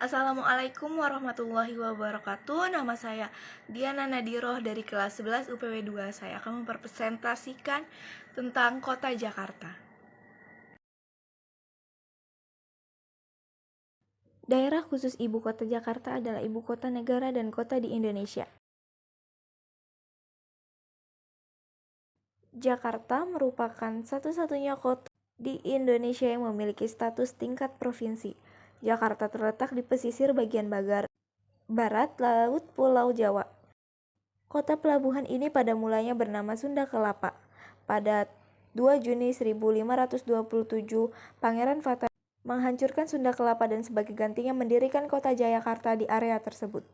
Assalamualaikum warahmatullahi wabarakatuh. Nama saya Diana Nadiroh dari kelas 11 UPW 2. Saya akan mempresentasikan tentang Kota Jakarta. Daerah khusus Ibu Kota Jakarta adalah ibu kota negara dan kota di Indonesia. Jakarta merupakan satu-satunya kota di Indonesia yang memiliki status tingkat provinsi. Jakarta terletak di pesisir bagian barat Laut Pulau Jawa. Kota pelabuhan ini pada mulanya bernama Sunda Kelapa. Pada 2 Juni 1527, Pangeran Fatah menghancurkan Sunda Kelapa dan sebagai gantinya mendirikan kota Jayakarta di area tersebut.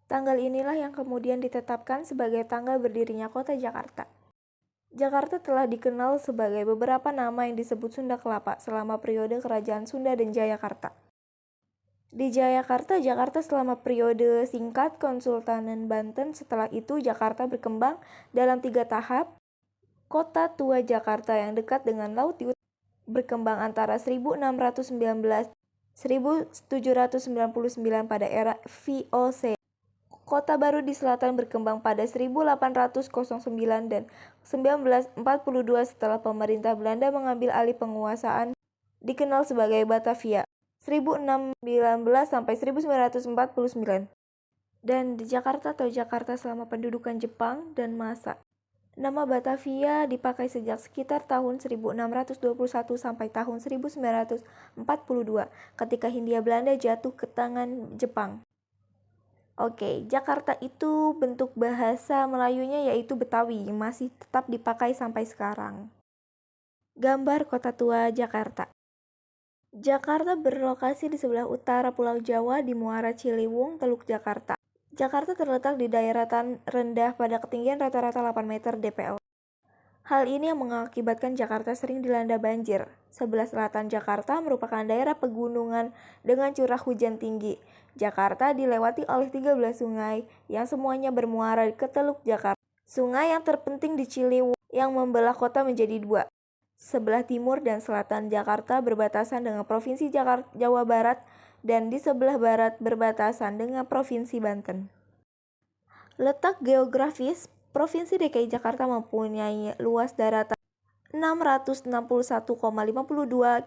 Tanggal inilah yang kemudian ditetapkan sebagai tanggal berdirinya kota Jakarta. Jakarta telah dikenal sebagai beberapa nama yang disebut Sunda Kelapa selama periode kerajaan Sunda dan Jayakarta. Di Jayakarta selama periode singkat Konsultanan Banten. Setelah itu Jakarta berkembang dalam 3 tahap. Kota tua Jakarta yang dekat dengan laut di utara berkembang antara 1619-1799 pada era VOC. Kota baru di selatan berkembang pada 1809 dan 1942 setelah pemerintah Belanda mengambil alih penguasaan, dikenal sebagai Batavia. 1619 sampai 1949. Dan di Jakarta atau Jakarta selama pendudukan Jepang dan masa. Nama Batavia dipakai sejak sekitar tahun 1621 sampai tahun 1942 ketika Hindia Belanda jatuh ke tangan Jepang. Oke, Jakarta itu bentuk bahasa Melayunya yaitu Betawi, masih tetap dipakai sampai sekarang. Gambar Kota Tua Jakarta. Jakarta berlokasi di sebelah utara Pulau Jawa di Muara Ciliwung, Teluk Jakarta. Jakarta terletak di daerah rendah pada ketinggian rata-rata 8 meter dpl. Hal ini yang mengakibatkan Jakarta sering dilanda banjir. Sebelah selatan Jakarta merupakan daerah pegunungan dengan curah hujan tinggi. Jakarta dilewati oleh 13 sungai yang semuanya bermuara ke Teluk Jakarta. Sungai yang terpenting di Ciliwung yang membelah kota menjadi 2. Sebelah timur dan selatan Jakarta berbatasan dengan Provinsi Jawa Barat dan di sebelah barat berbatasan dengan Provinsi Banten. Letak geografis, Provinsi DKI Jakarta mempunyai luas daratan 661,52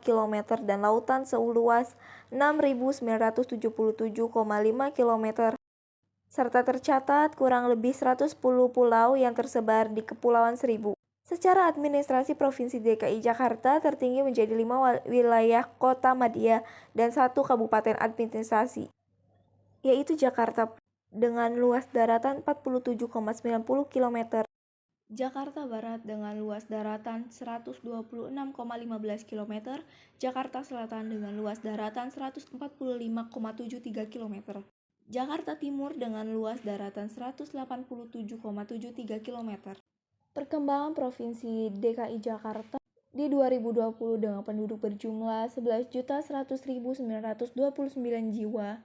km dan lautan seluas 6.977,5 km, serta tercatat kurang lebih 110 pulau yang tersebar di Kepulauan Seribu. Secara administrasi, Provinsi DKI Jakarta tertinggi menjadi 5 wilayah kota madya dan 1 kabupaten administrasi, yaitu Jakarta dengan luas daratan 47,90 km, Jakarta Barat dengan luas daratan 126,15 km, Jakarta Selatan dengan luas daratan 145,73 km, Jakarta Timur dengan luas daratan 187,73 km. Perkembangan Provinsi DKI Jakarta di 2020 dengan penduduk berjumlah 11.100.929 jiwa.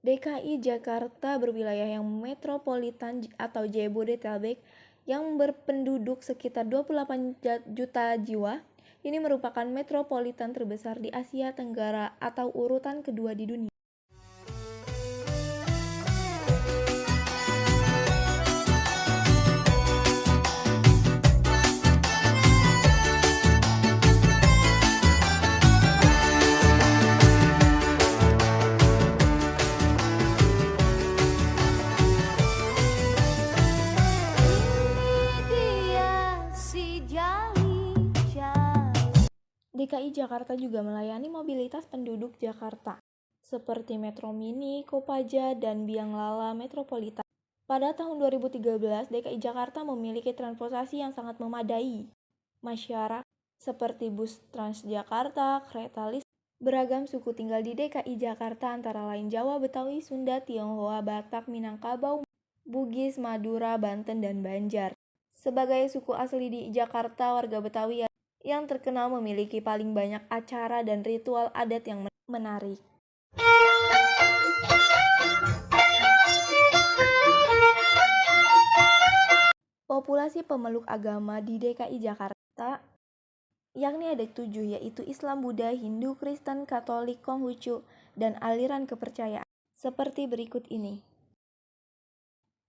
DKI Jakarta berwilayah yang metropolitan atau Jabodetabek yang berpenduduk sekitar 28 juta jiwa. Ini merupakan metropolitan terbesar di Asia Tenggara atau urutan kedua di dunia. DKI Jakarta juga melayani mobilitas penduduk Jakarta, seperti Metro Mini, Kopaja, dan Biang Lala Metropolitan. Pada tahun 2013, DKI Jakarta memiliki transportasi yang sangat memadai. Masyarakat seperti bus Transjakarta, kereta listrik, beragam suku tinggal di DKI Jakarta antara lain Jawa, Betawi, Sunda, Tionghoa, Batak, Minangkabau, Bugis, Madura, Banten, dan Banjar. Sebagai suku asli di Jakarta, warga Betawi yang terkenal memiliki paling banyak acara dan ritual adat yang menarik. Populasi pemeluk agama di DKI Jakarta yakni ada 7, yaitu Islam, Buddha, Hindu, Kristen, Katolik, Konghucu, dan aliran kepercayaan. Seperti berikut ini.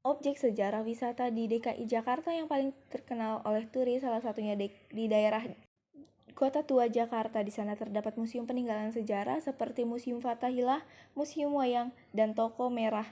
Objek sejarah wisata di DKI Jakarta yang paling terkenal oleh turis, salah satunya di daerah Kota Tua Jakarta. Di sana terdapat museum peninggalan sejarah seperti Museum Fathahillah, Museum Wayang, dan Toko Merah.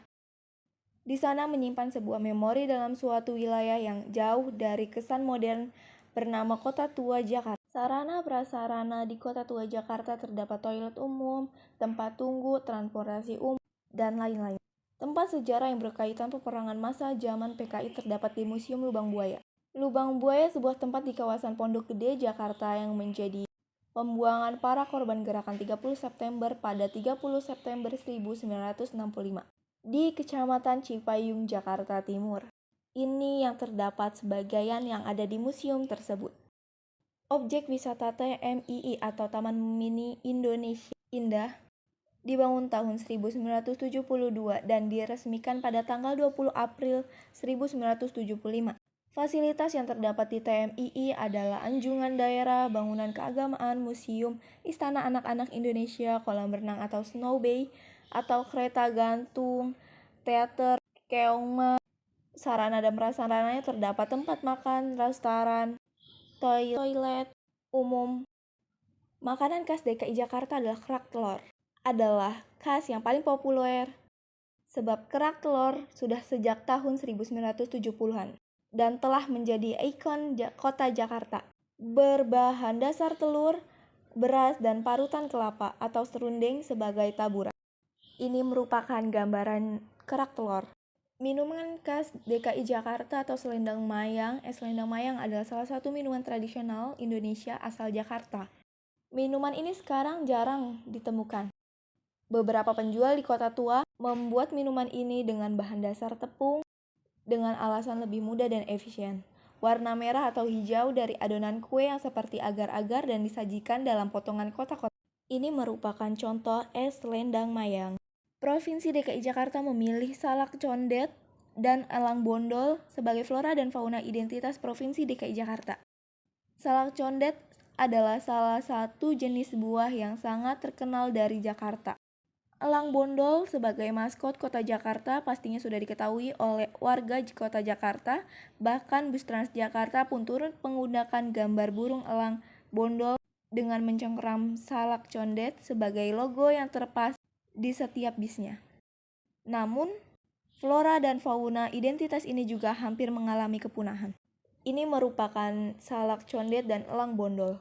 Di sana menyimpan sebuah memori dalam suatu wilayah yang jauh dari kesan modern bernama Kota Tua Jakarta. Sarana prasarana di Kota Tua Jakarta terdapat toilet umum, tempat tunggu, transportasi umum, dan lain-lain. Tempat sejarah yang berkaitan peperangan massa zaman PKI terdapat di Museum Lubang Buaya. Lubang Buaya sebuah tempat di kawasan Pondok Gede, Jakarta yang menjadi pembuangan para korban gerakan 30 September pada 30 September 1965 di Kecamatan Cipayung, Jakarta Timur. Ini yang terdapat sebagian yang ada di museum tersebut. Objek wisata TMII atau Taman Mini Indonesia Indah dibangun tahun 1972 dan diresmikan pada tanggal 20 April 1975. Fasilitas yang terdapat di TMII adalah anjungan daerah, bangunan keagamaan, museum, istana anak-anak Indonesia, kolam renang atau snow bay, atau kereta gantung, teater, keongma. Sarana dan prasarananya terdapat tempat makan, restoran, toilet umum. Makanan khas DKI Jakarta adalah kerak telur. Adalah khas yang paling populer sebab kerak telur sudah sejak tahun 1970-an dan telah menjadi ikon kota Jakarta. Berbahan dasar telur, beras, dan parutan kelapa atau serundeng sebagai taburan. Ini merupakan gambaran kerak telur. Minuman khas DKI Jakarta atau selendang mayang. Selendang mayang adalah salah satu minuman tradisional Indonesia asal Jakarta. Minuman ini sekarang jarang ditemukan. Beberapa penjual di Kota Tua membuat minuman ini dengan bahan dasar tepung dengan alasan lebih mudah dan efisien. Warna merah atau hijau dari adonan kue yang seperti agar-agar dan disajikan dalam potongan kotak-kotak. Ini merupakan contoh es selendang mayang. Provinsi DKI Jakarta memilih salak condet dan elang bondol sebagai flora dan fauna identitas Provinsi DKI Jakarta. Salak condet adalah salah satu jenis buah yang sangat terkenal dari Jakarta. Elang bondol sebagai maskot Kota Jakarta pastinya sudah diketahui oleh warga Kota Jakarta. Bahkan bus Transjakarta pun turut menggunakan gambar burung elang bondol dengan mencengkeram salak condet sebagai logo yang terpas di setiap bisnya. Namun, flora dan fauna identitas ini juga hampir mengalami kepunahan. Ini merupakan salak condet dan elang bondol.